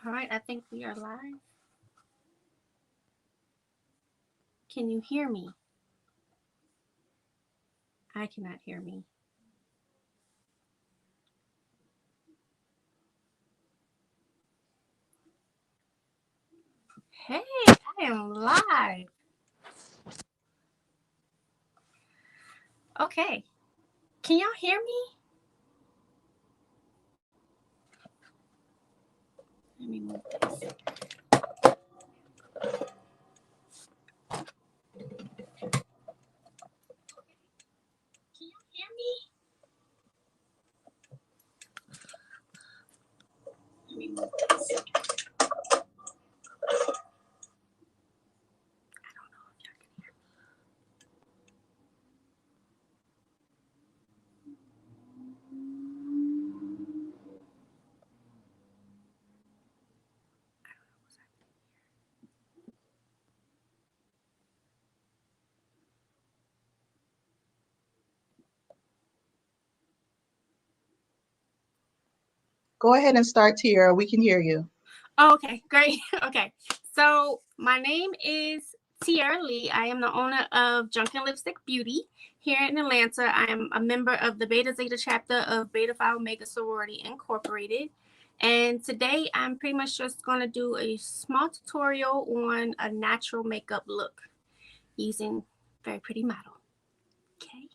All right, I think we are live. Can you hear me? I cannot hear me. Hey, I am live. Okay. Can y'all hear me? Let me move this. Can y'all hear me? Let me move this. I don't know if y'all can hear me. Go ahead and start, Tiara. We can hear you. Oh, okay, great. Okay. So my name is Tiara Lee. I am the owner of Drunken Lipstick Beauty here in Atlanta. I am a member of the Beta Zeta chapter of Beta Phi Omega Sorority Incorporated. And today I'm pretty much just going to do a small tutorial on a natural makeup look using very pretty model. Okay.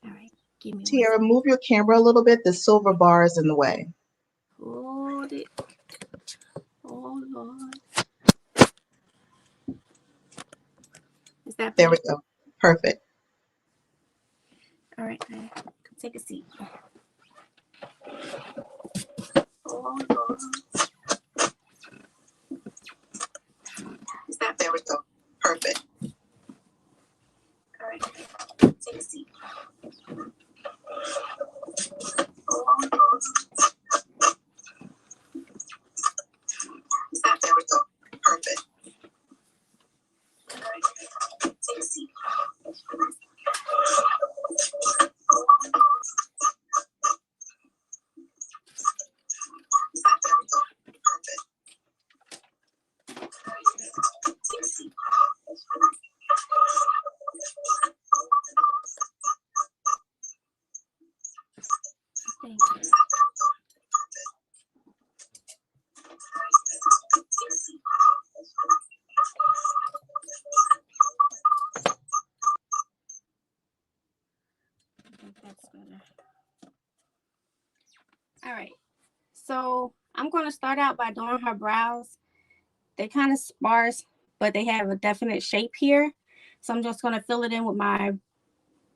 All right. Give me one Tiara, second. move your camera a little bit. The silver bar is in the way. Hold it. Oh, Lord. Is that There better? we go. Perfect. All right. Now, take a seat. Oh, Lord. Is that There we go. Perfect. all right? Take a seat. Oh, Lord. Is that There we go. Perfect. all right? Take a seat. There we go. Perfect. Take a seat. Thank you. Take a seat. I think that's better. All right. So I'm going to start out by doing her brows. They're kind of sparse, but they have a definite shape here. So I'm just going to fill it in with my,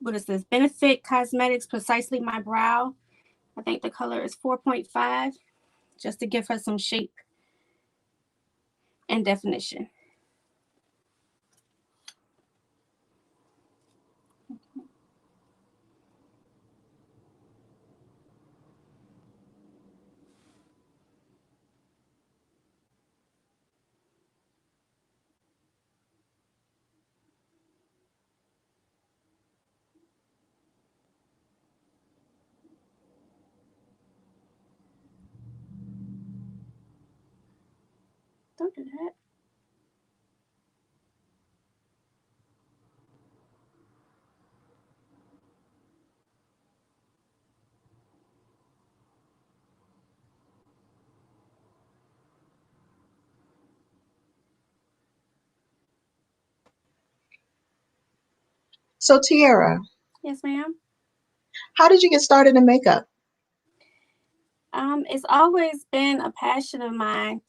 what is this, Benefit Cosmetics Precisely My Brow. I think the color is 4.5, just to give her some shape and definition. Don't do that. So, Tiara, Yes, ma'am. how did you get started in makeup? It's always been a passion of mine.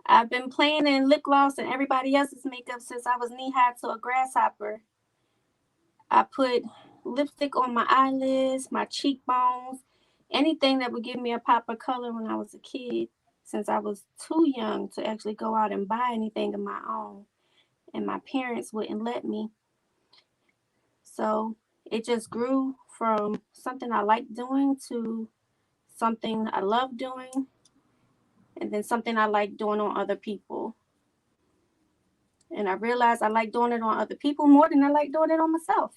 I've been playing in lip gloss and everybody else's makeup since I was knee high to a grasshopper. I put lipstick on my eyelids, my cheekbones, anything that would give me a pop of color when I was a kid, since I was too young to actually go out and buy anything of my own. And my parents wouldn't let me. So it just grew from something I liked doing to something I love doing, and then something I like doing on other people. And I realized I like doing it on other people more than I like doing it on myself.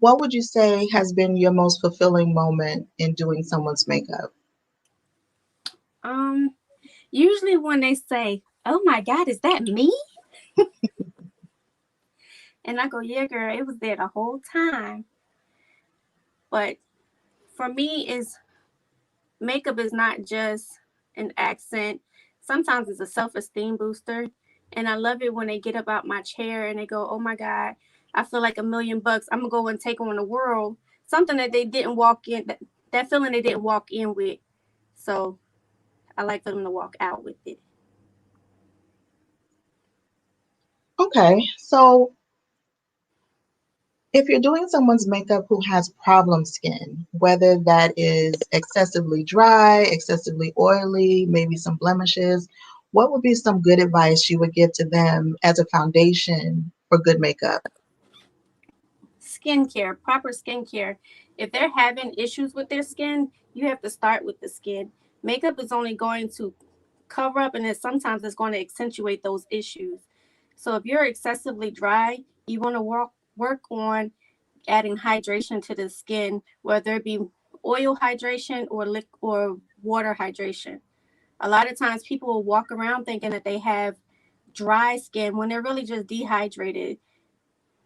What would you say has been your most fulfilling moment in doing someone's makeup? Um, Usually when they say, "Oh my God, is that me?" And I go, "Yeah, girl, it was there the whole time." But for me, is makeup is not just an accent. Sometimes it's a self-esteem booster. And I love it when they get up out my chair and they go, "Oh my God, I feel like $1,000,000. I'm gonna go and take on the world." Something that they didn't walk in, that feeling they didn't walk in with. So I like for them to walk out with it. Okay, so if you're doing someone's makeup who has problem skin, whether that is excessively dry, excessively oily, maybe some blemishes, what would be some good advice you would give to them as a foundation for good makeup? Skincare, proper skincare. If they're having issues with their skin, you have to start with the skin. Makeup is only going to cover up and then sometimes it's going to accentuate those issues. So if you're excessively dry, you want to work on adding hydration to the skin, whether it be oil hydration or or water hydration. A lot of times people will walk around thinking that they have dry skin when they're really just dehydrated.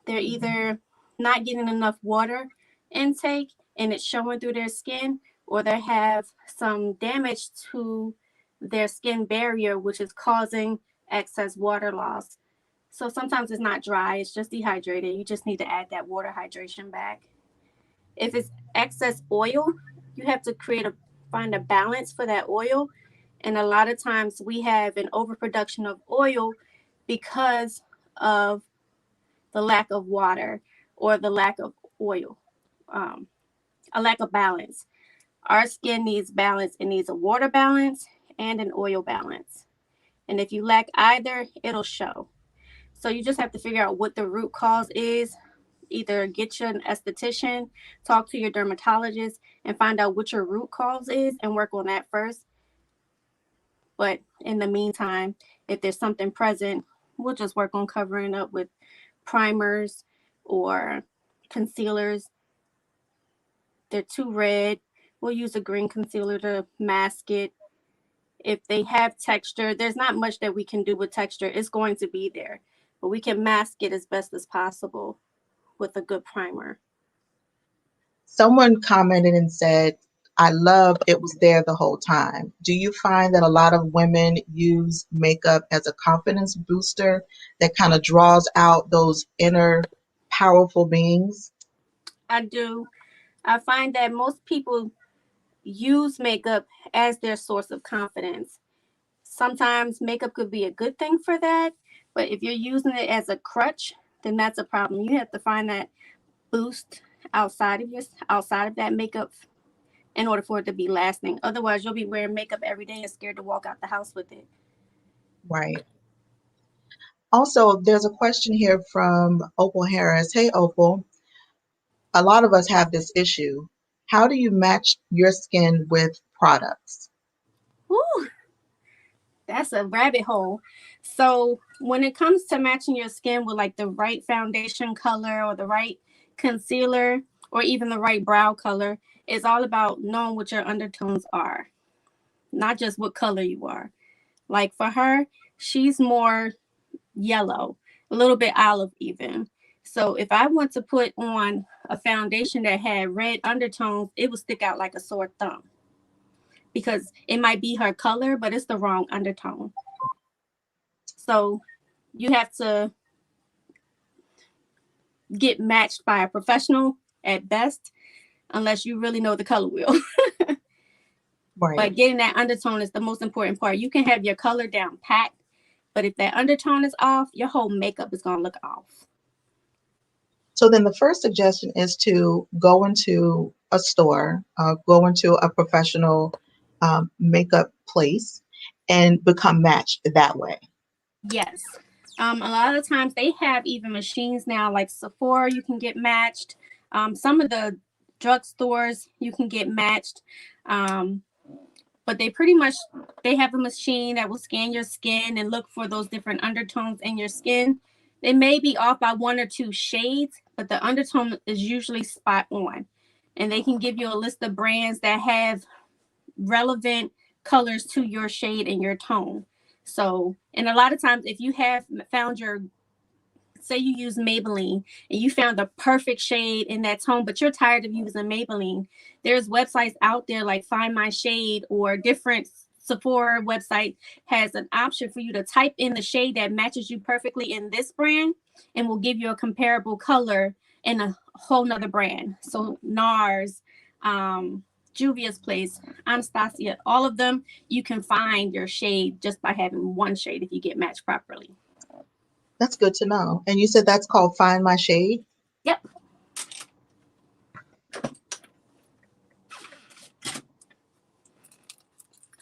They're either not getting enough water intake and it's showing through their skin, or they have some damage to their skin barrier, which is causing excess water loss. So sometimes it's not dry, it's just dehydrated. You just need to add that water hydration back. If it's excess oil, you have to find a balance for that oil. And a lot of times we have an overproduction of oil because of the lack of water or the lack of oil, um, a lack of balance. Our skin needs balance. It needs a water balance and an oil balance. And if you lack either, it'll show. So you just have to figure out what the root cause is. Either get you an esthetician, talk to your dermatologist, and find out what your root cause is and work on that first. But in the meantime, if there's something present, we'll just work on covering up with primers or concealers. They're too red. We'll use a green concealer to mask it. If they have texture, there's not much that we can do with texture. It's going to be there, but we can mask it as best as possible with a good primer. Someone commented and said, I love it was there the whole time. Do you find that a lot of women use makeup as a confidence booster that kind of draws out those inner powerful beings? I do. I find that most people use makeup as their source of confidence. Sometimes makeup could be a good thing for that, but if you're using it as a crutch, then that's a problem. You have to find that boost outside of that makeup in order for it to be lasting. Otherwise, you'll be wearing makeup every day and scared to walk out the house with it. Right. Also, there's a question here from Opal Harris. Hey, Opal, a lot of us have this issue. How do you match your skin with products? Whew, that's a rabbit hole. So when it comes to matching your skin with like the right foundation color or the right concealer or even the right brow color, it's all about knowing what your undertones are, not just what color you are. Like for her, she's more yellow, a little bit olive even. So if I want to put on a foundation that had red undertones, it would stick out like a sore thumb because it might be her color, but it's the wrong undertone. So you have to get matched by a professional at best, unless you really know the color wheel. Right. But getting that undertone is the most important part. You can have your color down pat, but if that undertone is off, your whole makeup is going to look off. So then the first suggestion is to go into a store, go into a professional makeup place and become matched that way. Yes. A lot of times they have even machines now like Sephora, you can get matched. Some of the drugstores, you can get matched. Um, but they pretty much they have a machine that will scan your skin and look for those different undertones in your skin. They may be off by one or two shades, but the undertone is usually spot on. And they can give you a list of brands that have relevant colors to your shade and your tone. So, and a lot of times if you have found your, say you use Maybelline and you found the perfect shade in that tone, but you're tired of using Maybelline, there's websites out there like Find My Shade, or different Sephora website has an option for you to type in the shade that matches you perfectly in this brand and will give you a comparable color in a whole nother brand. So NARS, Juvia's Place, Anastasia, all of them, you can find your shade just by having one shade if you get matched properly. That's good to know. And you said that's called Find My Shade? Yep.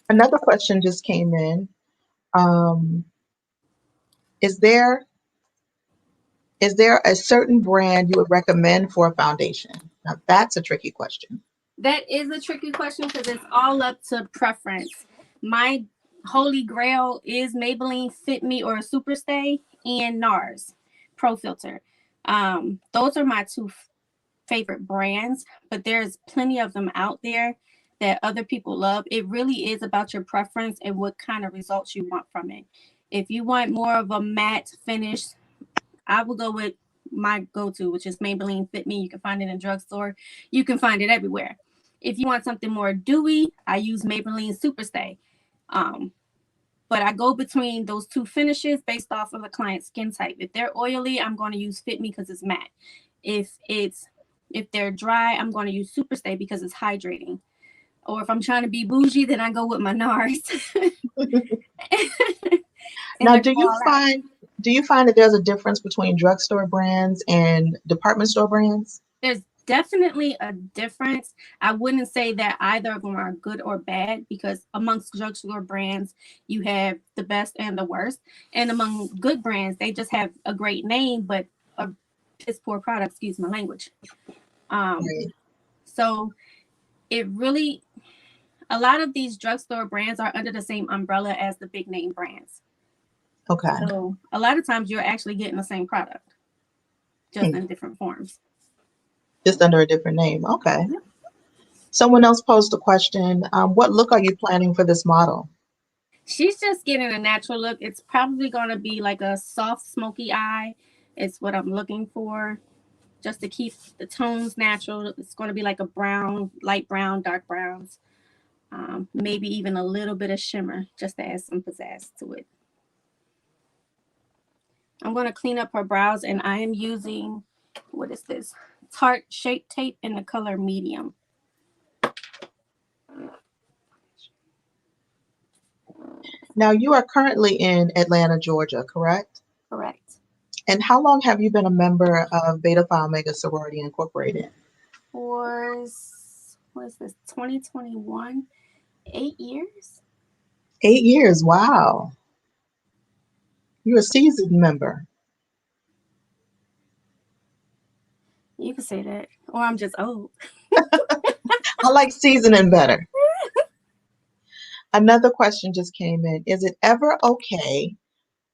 Another question just came in. Um, is there a certain brand you would recommend for a foundation? Now that's a tricky question. That is a tricky question because it's all up to preference. My holy grail is Maybelline Fit Me or Superstay and NARS Pro Filter. Those are my two favorite brands, but there's plenty of them out there that other people love. It really is about your preference and what kind of results you want from it. If you want more of a matte finish, I will go with my go-to, which is Maybelline Fit Me. You can find it in drugstore. You can find it everywhere. If you want something more dewy, I use Maybelline Superstay. Um, but I go between those two finishes based off of the client's skin type. If they're oily, I'm going to use Fit Me because it's matte. If they're dry, I'm going to use Superstay because it's hydrating. Or if I'm trying to be bougie, then I go with my NARS. And Now, I go all out. do you find that there's a difference between drugstore brands and department store brands? There's definitely a difference. I wouldn't say that either of them are good or bad, because amongst drugstore brands, you have the best and the worst. And among good brands, they just have a great name, but a piss poor product, excuse my language. Um, Right. so it really, a lot of these drugstore brands are under the same umbrella as the big name brands. Okay. So a lot of times you're actually getting the same product, just Hmm. in different forms. Just under a different name. Okay. Someone else posed a question. What look are you planning for this model? She's just getting a natural look. It's probably going to be like a soft, smoky eye. It's what I'm looking for, just to keep the tones natural. It's going to be like a brown, light brown, dark browns, maybe even a little bit of shimmer, just to add some pizzazz to it. I'm going to clean up her brows, and I am using, what is this? Tarte Shape Tape in the color medium. Now, you are currently in Atlanta, Georgia, correct? Correct. And how long have you been a member of Beta Phi Omega Sorority Incorporated? What is this, 2021? 8 years? 8 years. Wow. You're a seasoned member. You can say that. Or I'm just old. I like seasoning better. Another question just came in. Is it ever okay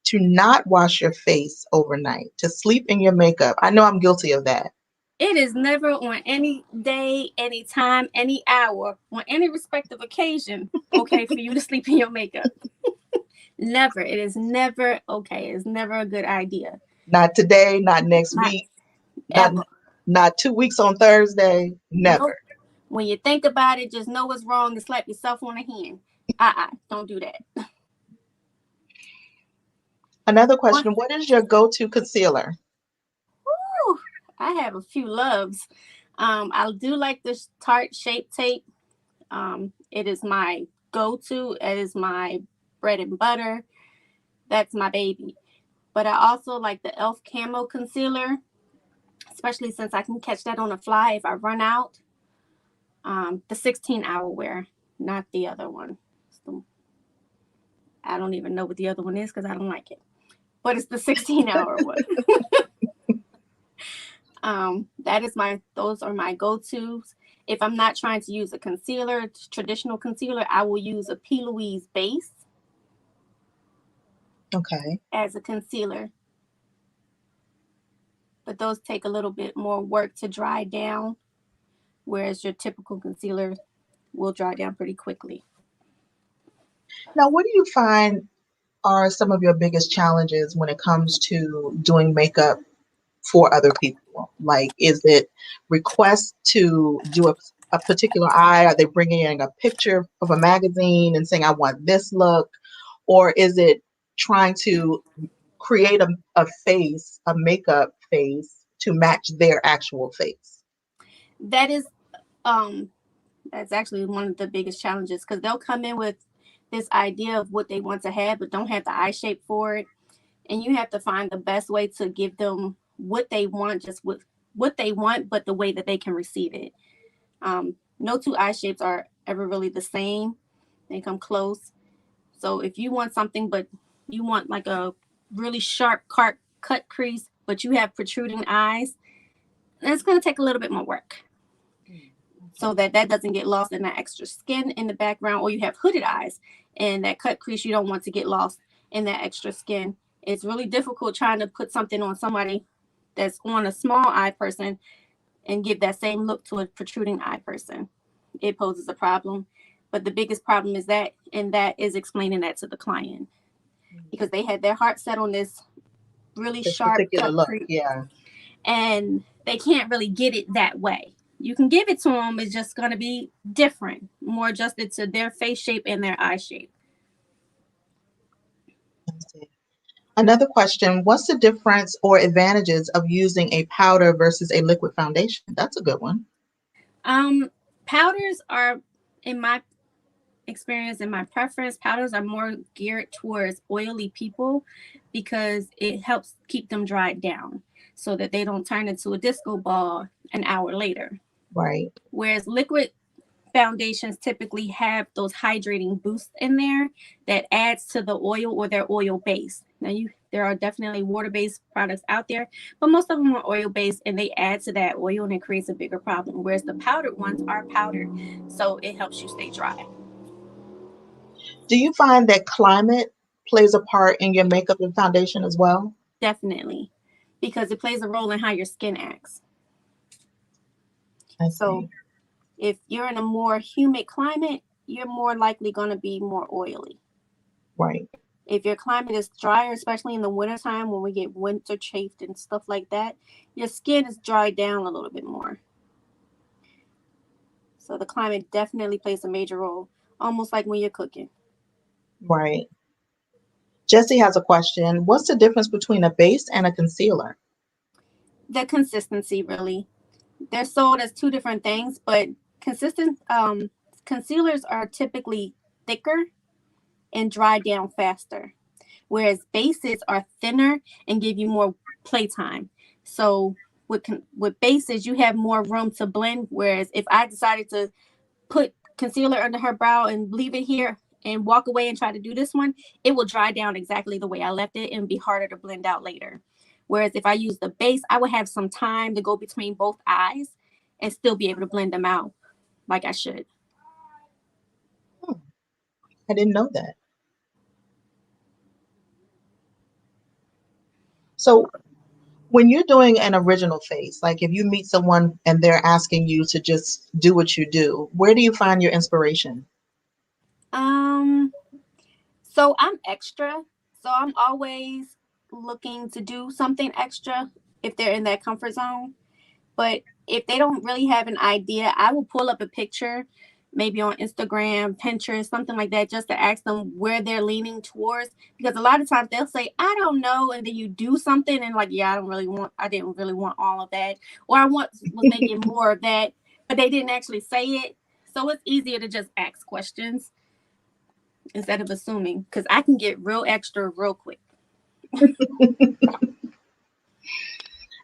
to not wash your face overnight, to sleep in your makeup? I know I'm guilty of that. It is never on any day, any time, any hour, on any respective occasion, okay for you to sleep in your makeup. Never. It is never okay. It's never a good idea. Not today, not next Not week, not ever. not 2 weeks on Thursday. Never. Nope. When you think about it, just know what's wrong and slap yourself on the hand. Don't do that. Another What? question. What is your go-to concealer? Whew, I have a few loves. I do like this Tarte Shape Tape. It is my go-to. It is my bread and butter. That's my baby. But I also like the e.l.f. Camo Concealer, especially since I can catch that on the fly if I run out. The 16-hour wear, not the other one. I don't even know what the other one is because I don't like it. But it's the 16-hour one. Those are my go-tos. If I'm not trying to use a concealer, traditional concealer, I will use a P. Louise base Okay. as a concealer. But those take a little bit more work to dry down, whereas your typical concealer will dry down pretty quickly. Now, what do you find are some of your biggest challenges when it comes to doing makeup for other people? Like, is it requests to do a particular eye? Are they bringing in a picture of a magazine and saying, I want this look? Or is it trying to create a face, a makeup face to match their actual face? That is um that's actually one of the biggest challenges because they'll come in with this idea of what they want to have but don't have the eye shape for it, and you have to find the best way to give them what they want, just with what they want, but the way that they can receive it. No two eye shapes are ever really the same. They come close. So if you want something, but you want like a really sharp cut crease, but you have protruding eyes, it's going to take a little bit more work so that that doesn't get lost in that extra skin in the background. Or you have hooded eyes and that cut crease, you don't want to get lost in that extra skin. It's really difficult trying to put something on somebody that's on a small eye person and give that same look to a protruding eye person. It poses a problem. But the biggest problem is that, and that is explaining that to the client because they had their heart set on this really This sharp particular cut look, crease yeah. and they can't really get it that way. You can give it to them, it's just going to be different, more adjusted to their face shape and their eye shape. I see. Another question, what's the difference or advantages of using a powder versus a liquid foundation? That's a good one. Um, Powders are, in my experience and my preference, powders are more geared towards oily people because it helps keep them dried down so that they don't turn into a disco ball an hour later. Right. Whereas liquid foundations typically have those hydrating boosts in there that adds to the oil or their oil base. Now there are definitely water-based products out there, but most of them are oil-based and they add to that oil and it creates a bigger problem. Whereas the powdered ones are powdered, so it helps you stay dry. Do you find that climate plays a part in your makeup and foundation as well? Definitely. Because it plays a role in how your skin acts. I So see. if you're in a more humid climate, you're more likely going to be more oily. Right. If your climate is drier, especially in the wintertime when we get winter chafed and stuff like that, your skin is dried down a little bit more. So the climate definitely plays a major role, almost like when you're cooking. Right. Jesse has a question. What's the difference between a base and a concealer? The consistency, really. They're sold as two different things, but consistent concealers are typically thicker and dry down faster, whereas bases are thinner and give you more playtime. So with bases, you have more room to blend. Whereas if I decided to put concealer under her brow and leave it here and walk away and try to do this one, it will dry down exactly the way I left it and be harder to blend out later. Whereas if I use the base, I would have some time to go between both eyes and still be able to blend them out like I should. Hmm, I didn't know that. So when you're doing an original face, like if you meet someone and they're asking you to just do what you do, where do you find your inspiration? Um, so I'm extra. So I'm always looking to do something extra if they're in that comfort zone. But if they don't really have an idea, I will pull up a picture, maybe on Instagram, Pinterest, something like that, just to ask them where they're leaning towards. Because a lot of times they'll say, I don't know. And then you do something and like, yeah, I didn't really want all of that. Or was making more of that, but they didn't actually say it. So it's easier to just ask questions instead of assuming because I can get real extra real quick.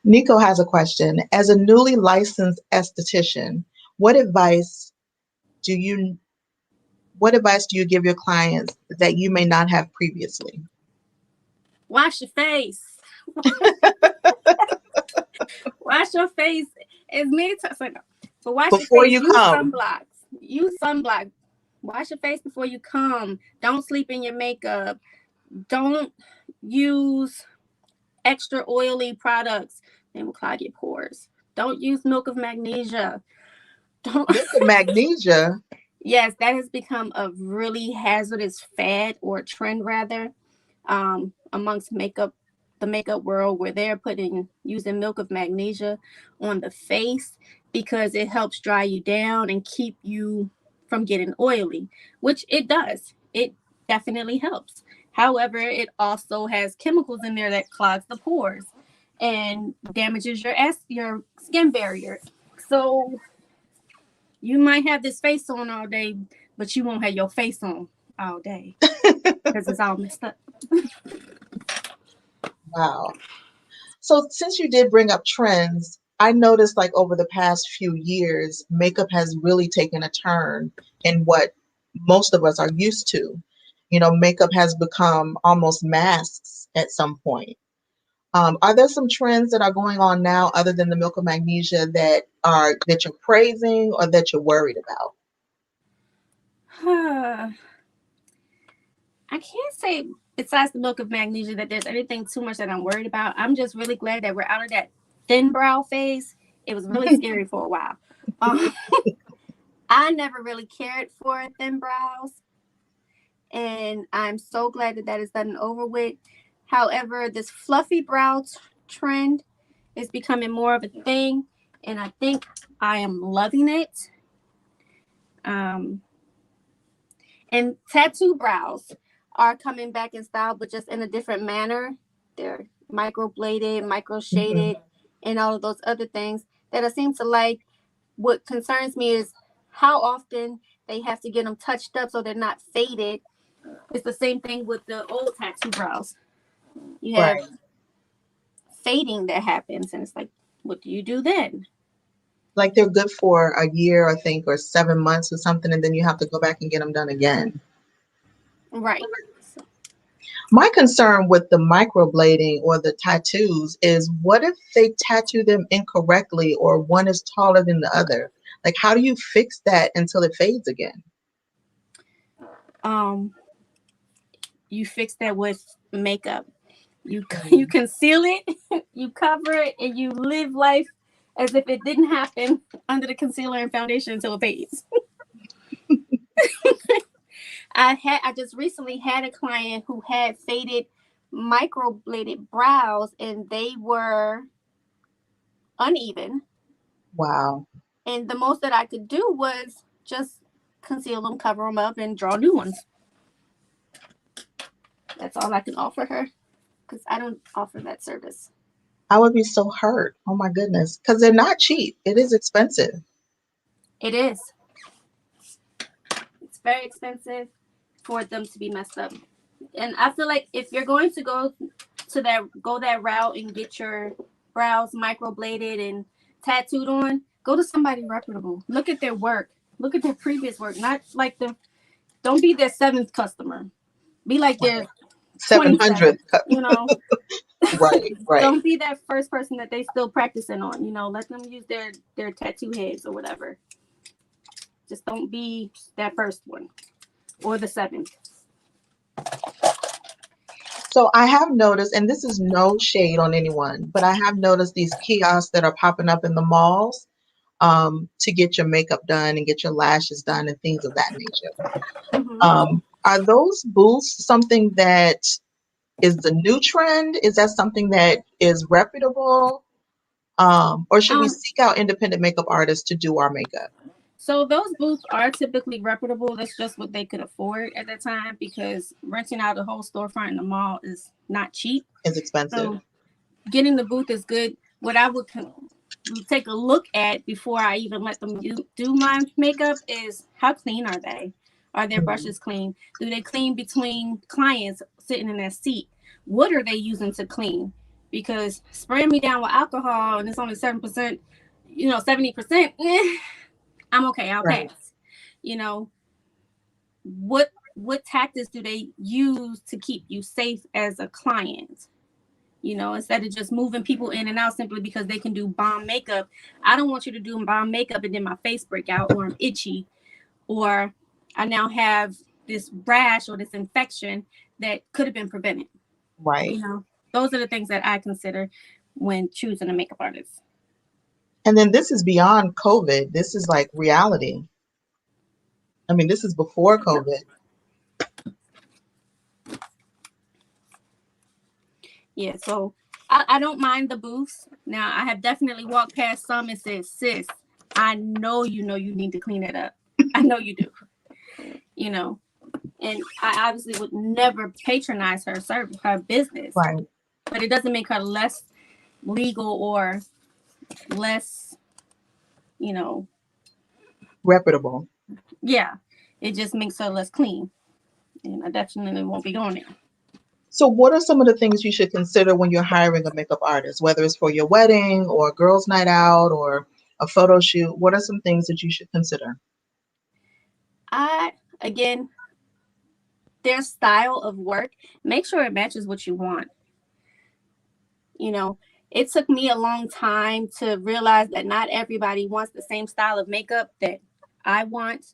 Nico has a question. As a newly licensed esthetician, what advice do you what advice do you give your clients that you may not have previously? Wash your face. Wash your face as many times. So wash your Before face. you Use come. sunblocks. Use sunblock. Wash your face before you come. Don't sleep in your makeup. Don't use extra oily products. They will clog your pores. Don't use milk of magnesia. Don't. Milk of magnesia. Yes, that has become a really hazardous fad or trend rather, amongst the makeup world, where they're putting using milk of magnesia on the face because it helps dry you down and keep you from getting oily, which it does. It definitely helps. However, it also has chemicals in there that clogs the pores and damages your skin barrier. So you might have this face on all day, but you won't have your face on all day because it's all messed up. Wow. So since you did bring up trends, I noticed like over the past few years, makeup has really taken a turn in what most of us are used to. Makeup has become almost masks at some point. Are there some trends that are going on now other than the milk of magnesia that you're praising or that you're worried about? I can't say besides the milk of magnesia that there's anything too much that I'm worried about. I'm just really glad that we're out of that thin brow phase. It was really scary for a while. Um, I never really cared for thin brows, and I'm so glad that that is done and over with. However, this fluffy brow trend is becoming more of a thing, and I think I am loving it. Um, and tattoo brows are coming back in style, but just in a different manner. They're microbladed, micro Mhm. shaded, and all of those other things that I seem to like. What concerns me is how often they have to get them touched up so they're not faded. It's the same thing with the old tattoo brows. You have Right. fading that happens, and it's like, what do you do then? Like they're good for a year, I think, or 7 months or something, and then you have to go back and get them done again. Right. My concern with the microblading or the tattoos is what if they tattoo them incorrectly or one is taller than the other? Like, how do you fix that until it fades again? Um, you fix that with makeup. You Mm. conceal it, you cover it, and you live life as if it didn't happen under the concealer and foundation until it fades. I just recently had a client who had faded microbladed brows, and they were uneven. Wow. And the most that I could do was just conceal them, cover them up, and draw new ones. That's all I can offer her because I don't offer that service. I would be so hurt. Oh my goodness. Because they're not cheap. It is expensive. It is. It's very expensive for them to be messed up. And I feel like if you're going to go that route and get your brows microbladed and tattooed on, go to somebody reputable. Look at their work. Look at their previous work. Not like the don't be their seventh customer. Be like their Right. 700. 27th. You know, Right, right. don't be that first person that they still practicing on. You know, let them use their tattoo heads or whatever. Just don't be that first one or the seventh. So I have noticed, and this is no shade on anyone, but I have noticed these kiosks that are popping up in the malls to get your makeup done and get your lashes done and things of that nature. Mm-hmm. Are those booths something that is the new trend? Is that something that is reputable? Or should we Um, seek out independent makeup artists to do our makeup? So those booths are typically reputable. That's just what they could afford at that time because renting out a whole storefront in the mall is not cheap. It's expensive. So getting the booth is good. What I would take a look at before I even let them do my makeup is how clean are they? Are their Mhm. brushes clean? Do they clean between clients sitting in their seat? What are they using to clean? Because spraying me down with alcohol and it's only 7%, 70%, I'm okay. I'll Right. pass. You know, what tactics do they use to keep you safe as a client? Instead of just moving people in and out simply because they can do bomb makeup. I don't want you to do bomb makeup and then my face break out or I'm itchy or I now have this rash or this infection that could have been prevented. Right. You know, those are the things that I consider when choosing a makeup artist. And then this is beyond COVID. This is like reality. I mean, this is before COVID. Yeah, so I don't mind the booths. Now, I have definitely walked past some and said, sis, I know you need to clean it up. I know you do. You know, and I obviously would never patronize her service, her business, Right. but it doesn't make her less legal or less, you know, Reputable. yeah, it just makes her less clean. And I definitely won't be going there. So what are some of the things you should consider when you're hiring a makeup artist, whether it's for your wedding or a girls' night out or a photo shoot? What are some things that you should consider? Again, their style of work, make sure it matches what you want. You know, it took me a long time to realize that not everybody wants the same style of makeup that I want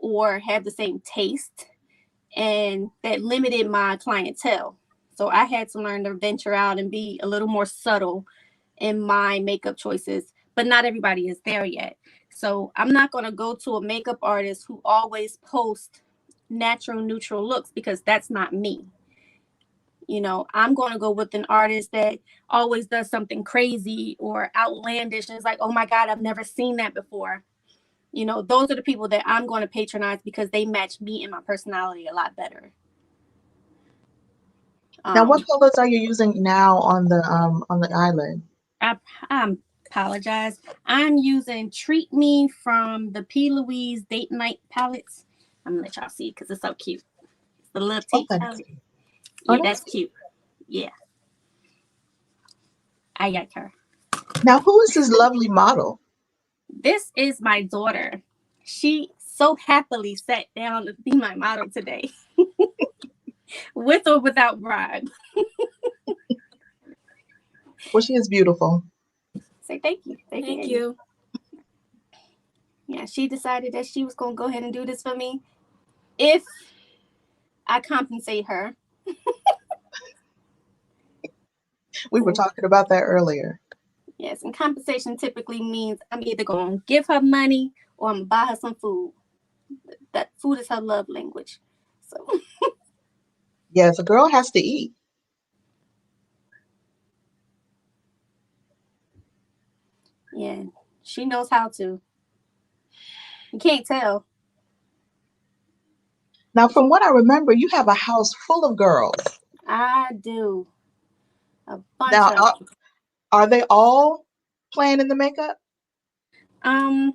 or have the same taste, and that limited my clientele. So I had to learn to venture out and be a little more subtle in my makeup choices, but not everybody is there yet. So I'm not going to go to a makeup artist who always posts natural, neutral looks because that's not me. You know, I'm going to go with an artist that always does something crazy or outlandish. And it's like, oh my God, I've never seen that before. You know, those are the people that I'm going to patronize because they match me and my personality a lot better. Now, what colors are you using now on the eyelid? I apologize. I'm using Treat Me from the P. Louise Date Night palettes. I'm going to let y'all see because it's so cute. It's the Love Tate Okay. palette. Oh, Yeah, that's cute. Yeah. I like her. now, who is this lovely model? This is my daughter. She so happily sat down to be my model today, with or without bribe. Well, she is beautiful. Say thank you. Thank you. Yeah, she decided that she was going to go ahead and do this for me if I compensate her. We were talking about that earlier. Yes, and compensation typically means I'm either going to give her money or I'm going to buy her some food. That food is her love language. So, Yes, a girl has to eat. yeah, she knows how to. You can't tell. Now, from what I remember, you have a house full of girls. I do. A bunch Now, of them. are they all playing in the makeup? Um,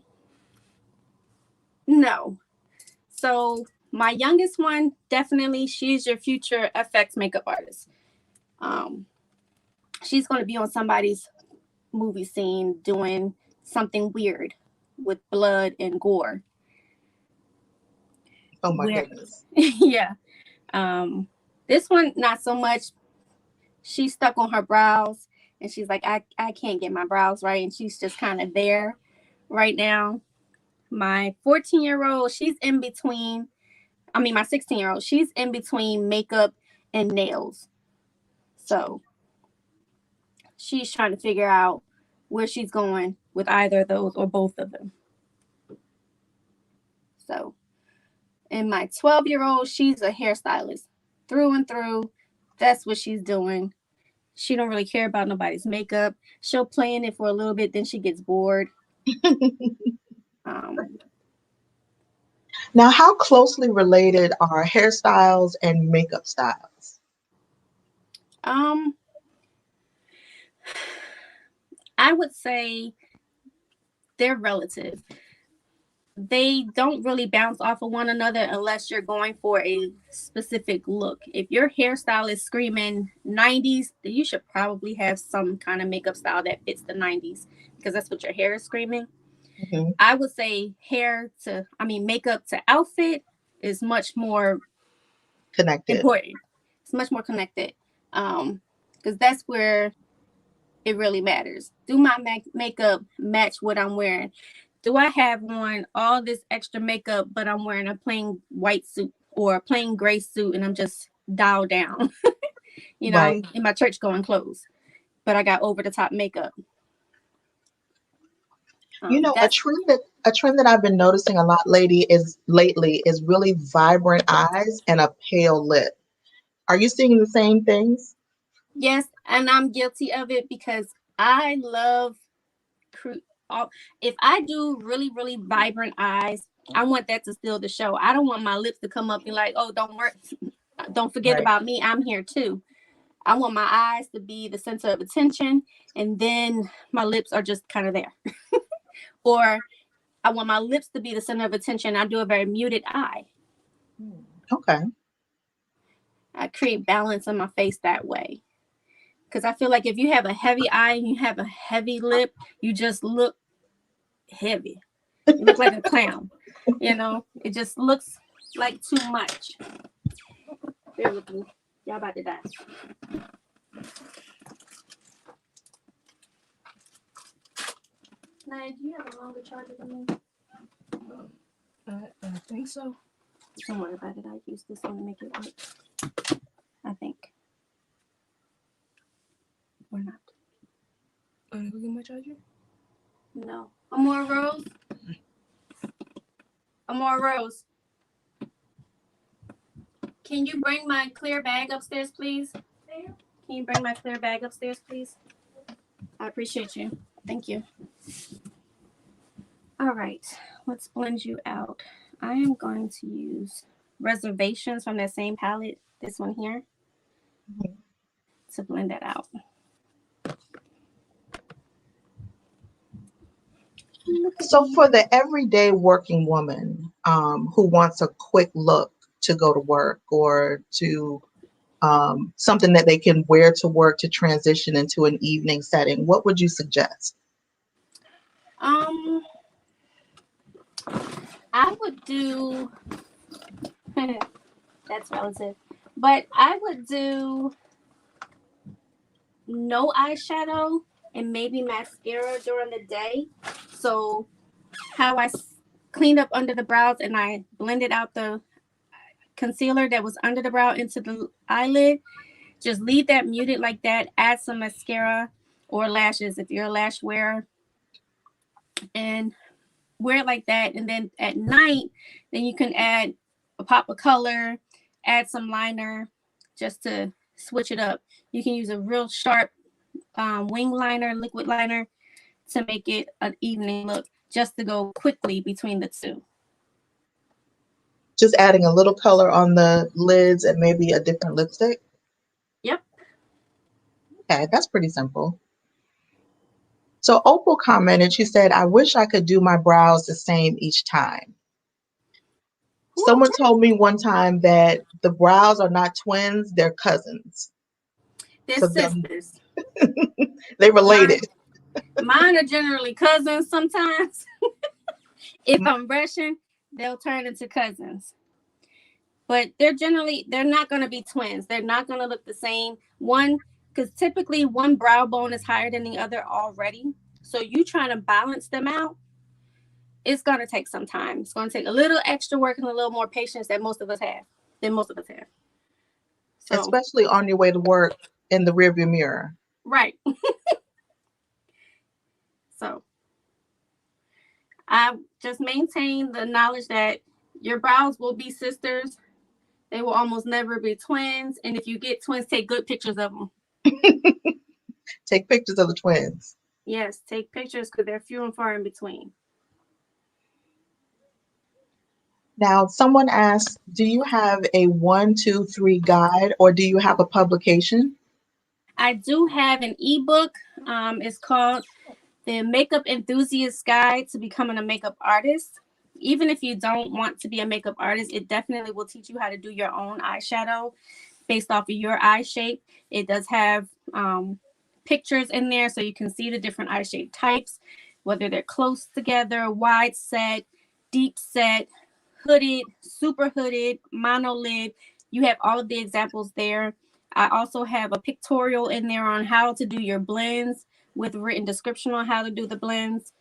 no. So my youngest one, definitely, she's your future FX makeup artist. Um, she's going to be on somebody's movie scene doing something weird with blood and gore. Oh my Where, goodness. yeah. This one, not so much. She's stuck on her brows, and she's like, I can't get my brows right, and she's just kind of there right now. My 14-year-old, she's in between. I mean, my 16-year-old, she's in between makeup and nails. So she's trying to figure out where she's going with either of those or both of them. So, and my 12-year-old, she's a hairstylist through and through. That's what she's doing. She don't really care about nobody's makeup. She'll play in it for a little bit, then she gets bored. Um, Now, how closely related are hairstyles and makeup styles? um, I would say they're relative. They don't really bounce off of one another unless you're going for a specific look. If your hairstyle is screaming 90s, then you should probably have some kind of makeup style that fits the 90s because that's what your hair is screaming. Mm-hmm. I would say makeup to outfit is much more Connected. important. It's much more connected. Because that's where it really matters. Do my makeup match what I'm wearing? Do I have on all this extra makeup, but I'm wearing a plain white suit or a plain gray suit and I'm just dialed down? Right. I'm in my church going clothes, but I got over the top makeup. You know, a That's trend that A trend that I've been noticing a lot lately is really vibrant eyes and a pale lip. Are you seeing the same things? Yes, and I'm guilty of it because I love cre- all, if I do really, really vibrant eyes, I want that to steal the show. I don't want my lips to come up and like, oh, don't work, don't forget Right. about me. I'm here too. I want my eyes to be the center of attention, and then my lips are just kind of there. Or I want my lips to be the center of attention. I do a very muted eye. Okay. I create balance on my face that way. Because I feel like if you have a heavy eye and you have a heavy lip, you just look heavy. You look like a clown. It just looks like too much. Bear with me. Y'all about to die. Naya, do you have a longer charger than me? I think so. Don't worry about it. I use this one to make it work. I think. Or not. Want to go get my charger? No. Amore Rose? Amore Rose. Can you bring my clear bag upstairs, please? Can you bring my clear bag upstairs, please? I appreciate you. Thank you. All right. Let's blend you out. I am going to use Reservations from that same palette, this one here, to blend that out. So for the everyday working woman who wants a quick look to go to work or to something that they can wear to work to transition into an evening setting, what would you suggest? I would do that's relative, but I would do no eyeshadow and maybe mascara during the day. So how I cleaned up under the brows and I blended out the concealer that was under the brow into the eyelid. Just leave that muted like that. Add some mascara or lashes if you're a lash wearer, and wear it like that. And then at night, then you can add a pop of color, add some liner just to switch it up. You can use a real sharp wing liner, liquid liner, to make it an evening look, just to go quickly between the two. Just adding a little color on the lids and maybe a different lipstick? Yep. Okay, that's pretty simple. So Opal commented, she said, I wish I could do my brows the same each time. Someone told me one time that the brows are not twins, they're cousins. They're So sisters. they related. Mine are generally cousins sometimes. If I'm brushing, they'll turn into cousins. But they're not going to be twins. They're not going to look the same. One, because typically one brow bone is higher than the other already. So you trying to balance them out, it's going to take some time. It's going to take a little extra work and a little more patience than most of us have. So, Especially on your way to work in the rearview mirror. right. So I just maintain the knowledge that your brows will be sisters. They will almost never be twins. And if you get twins, take good pictures of them. Take pictures of the twins. Yes, take pictures because they're few and far in between. Now, someone asked, do you have a 1, 2, 3 guide or do you have a publication? I do have an ebook. It's called The Makeup Enthusiast Guide to Becoming a Makeup Artist. Even if you don't want to be a makeup artist, it definitely will teach you how to do your own eyeshadow based off of your eye shape. It does have pictures in there so you can see the different eye shape types, whether they're close together, wide set, deep set, hooded, super hooded, monolid. You have all of the examples there. I also have a pictorial in there on how to do your blends with written description on how to do the blends.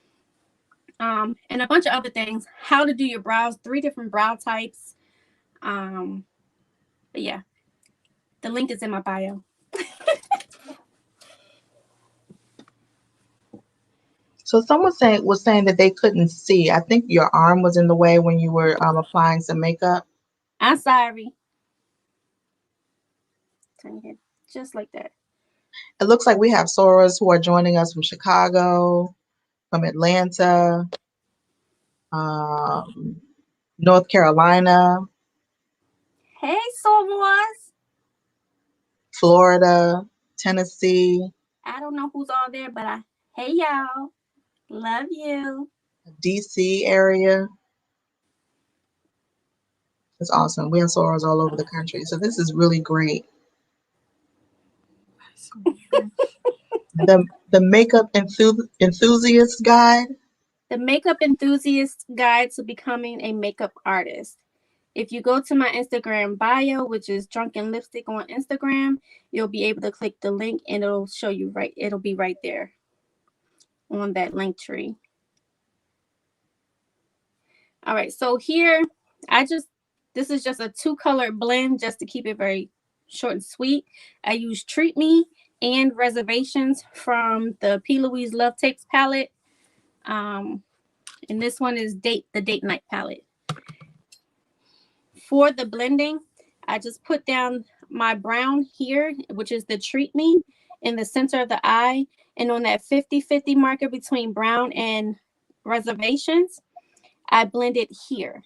And a bunch of other things, how to do your brows, 3 different brow types. But yeah, the link is in my bio. So someone was saying that they couldn't see. I think your arm was in the way when you were applying some makeup. I'm sorry. Turn your head just like that. It looks like we have sorors who are joining us from Chicago, from Atlanta, um, North Carolina, Hey, Sorors. Florida, Tennessee, I don't know who's all there, but hey y'all. Love you. DC area. It's awesome. We have sorors all over the country. So this is really great. The makeup enthusiast guide. The Makeup Enthusiast Guide to Becoming a Makeup Artist. If you go to my Instagram bio, which is Drunken Lipstick on Instagram, you'll be able to click the link and it'll show you right, it'll be right there on that link tree. All right, so here, this is just a 2-color blend just to keep it very short and sweet. I use Treat Me and Reservations from the P. Louise Love Tapes palette. And this one is the Date Night palette. For the blending, I just put down my brown here, which is the Treat Me, in the center of the eye. And on that 50-50 marker between brown and Reservations, I blend it here.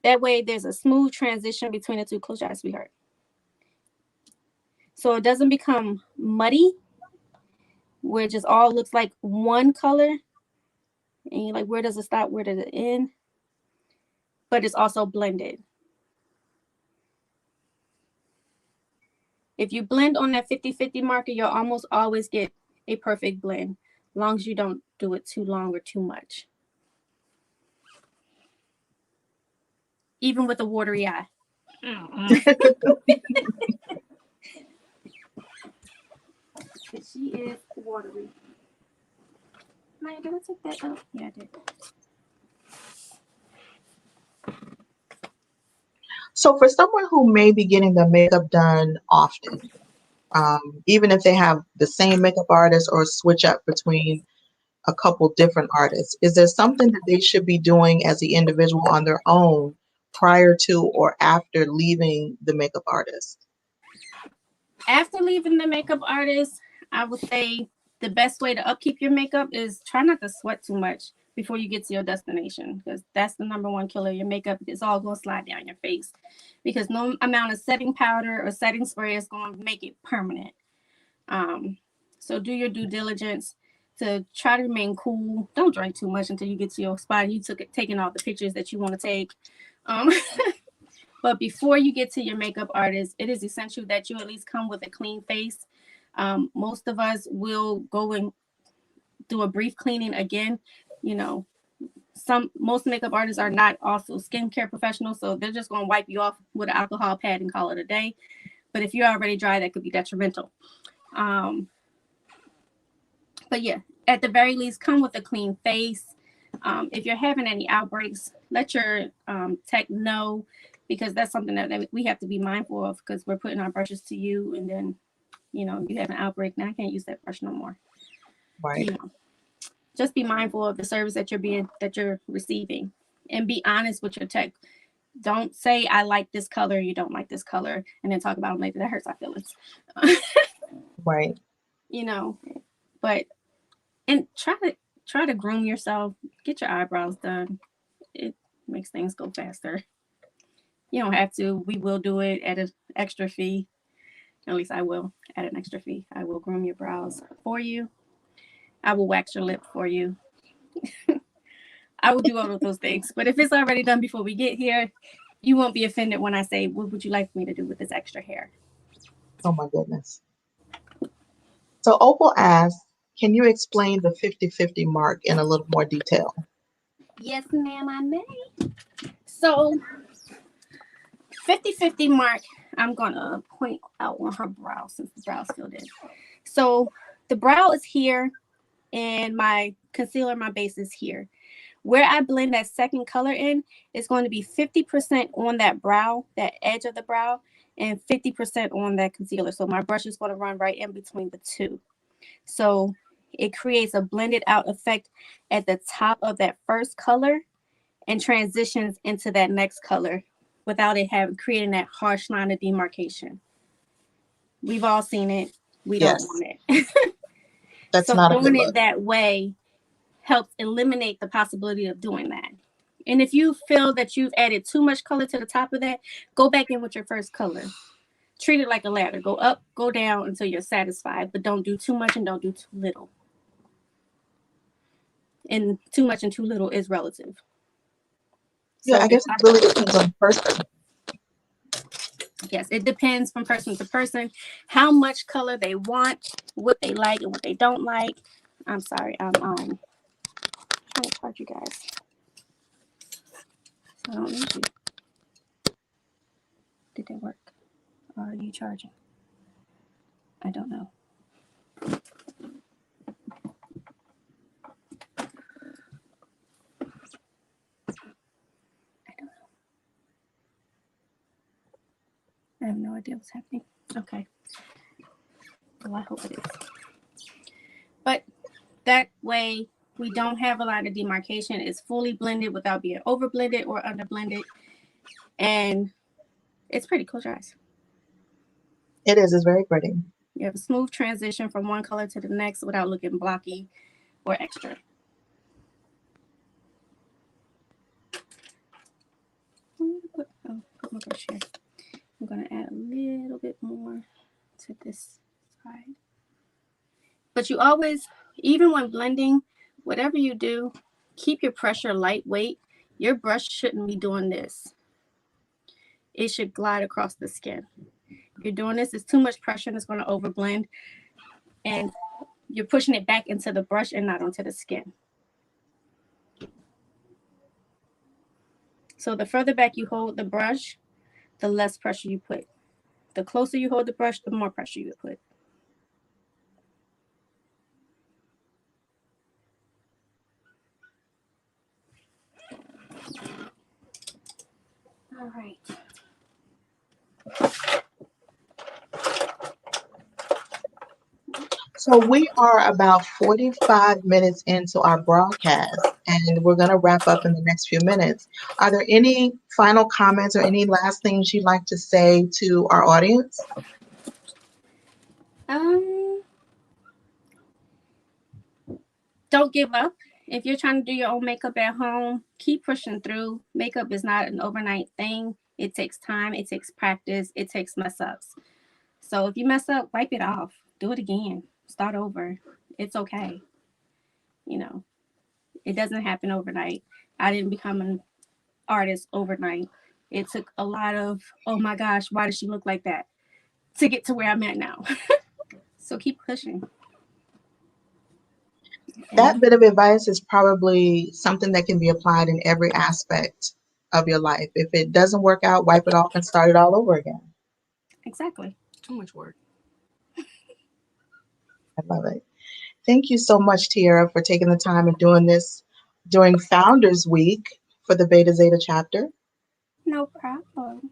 That way there's a smooth transition between the two. Close your eyes, sweetheart. So it doesn't become muddy, where it just all looks like one color. And you're like, where does it stop? Where does it end? But it's also blended. If you blend on that 50-50 marker, you'll almost always get a perfect blend, as long as you don't do it too long or too much. Even with a watery eye. She is watery. Maya, did I take that out? Yeah, I did. So for someone who may be getting their makeup done often, even if they have the same makeup artist or switch up between a couple different artists, is there something that they should be doing as the individual on their own prior to or after leaving the makeup artist? After leaving the makeup artist, I would say the best way to upkeep your makeup is try not to sweat too much before you get to your destination, because that's the number one killer. Your makeup is all going to slide down your face, because no amount of setting powder or setting spray is going to make it permanent. So do your due diligence to try to remain cool. Don't drink too much until you get to your spot and taking all the pictures that you want to take. But before you get to your makeup artist, it is essential that you at least come with a clean face. Most of us will go and do a brief cleaning again. You know, most makeup artists are not also skincare professionals, so they're just going to wipe you off with an alcohol pad and call it a day. But if you're already dry, that could be detrimental. But yeah, at the very least, come with a clean face. If you're having any outbreaks, let your tech know, because that's something that we have to be mindful of, because we're putting our brushes to you, and then, you have an outbreak. Now I can't use that brush no more. Right. Just be mindful of the service that you're receiving, and be honest with your tech. Don't say I like this color, you don't like this color, and then talk about it later. That hurts our feelings. Right. But and try to groom yourself. Get your eyebrows done. It makes things go faster. You don't have to. We will do it at an extra fee. At least I will, at an extra fee. I will groom your brows for you. I will wax your lip for you. I will do all of those things. But if it's already done before we get here, you won't be offended when I say, what would you like me to do with this extra hair? Oh my goodness. So Opal asks, can you explain the 50-50 mark in a little more detail? Yes, ma'am, I may. So 50-50 mark, I'm going to point out on her brow, since the brow's filled in. So the brow is here, and my concealer, my base is here. Where I blend that second color in, it's going to be 50% on that brow, that edge of the brow, and 50% on that concealer. So my brush is going to run right in between the two. So it creates a blended out effect at the top of that first color and transitions into that next color without it creating that harsh line of demarcation. We've all seen it. We don't Yes, want it. that's So not a good doing it look. that way helps eliminate the possibility of doing that. And if you feel that you've added too much color to the top of that, go back in with your first color. Treat it like a ladder. Go up, go down until you're satisfied, but don't do too much and don't do too little. And too much and too little is relative. Yeah, So I guess it really depends on the person. yes, it depends from person to person how much color they want, what they like, and what they don't like. I'm sorry, I'm trying to charge you guys. So I don't need you. Did they work? Or are you charging? I don't know. I have no idea what's happening. Okay. Well, I hope it is. But that way, we don't have a line of demarcation. It's fully blended without being over blended or under blended. And it's pretty. Close your eyes. It is. It's very pretty. You have a smooth transition from one color to the next without looking blocky or extra. Put my brush here. I'm going to add a little bit more to this side. But you always, even when blending, whatever you do, keep your pressure lightweight. Your brush shouldn't be doing this. It should glide across the skin. If you're doing this, it's too much pressure and it's going to overblend. And you're pushing it back into the brush and not onto the skin. So the further back you hold the brush, the less pressure you put. The closer you hold the brush, the more pressure you put. All right. So we are about 45 minutes into our broadcast, and we're going to wrap up in the next few minutes. Are there any final comments or any last things you'd like to say to our audience? Don't give up. If you're trying to do your own makeup at home, keep pushing through. Makeup is not an overnight thing. It takes time. It takes practice. It takes mess ups. So if you mess up, wipe it off. Do it again. Start over. It's okay. You know, it doesn't happen overnight. I didn't become an artist overnight. It took a lot of, oh my gosh, why does she look like that, to get to where I'm at now. So keep pushing. That bit of advice is probably something that can be applied in every aspect of your life. If it doesn't work out, wipe it off and start it all over again. Exactly. Too much work. I love it. Thank you so much, Tiara, for taking the time and doing this during Founders Week for the Beta Zeta chapter. No problem.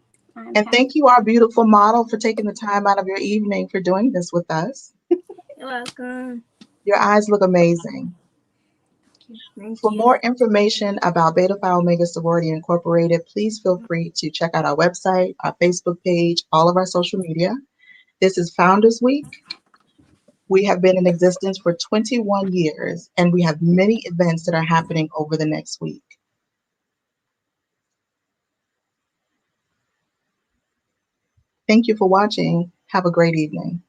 And thank you, our beautiful model, for taking the time out of your evening for doing this with us. You're welcome. Your eyes look amazing. Thank For you. more information about Beta Phi Omega Sorority Incorporated, please feel free to check out our website, our Facebook page, all of our social media. This is Founders Week. We have been in existence for 21 years, and we have many events that are happening over the next week. Thank you for watching. Have a great evening.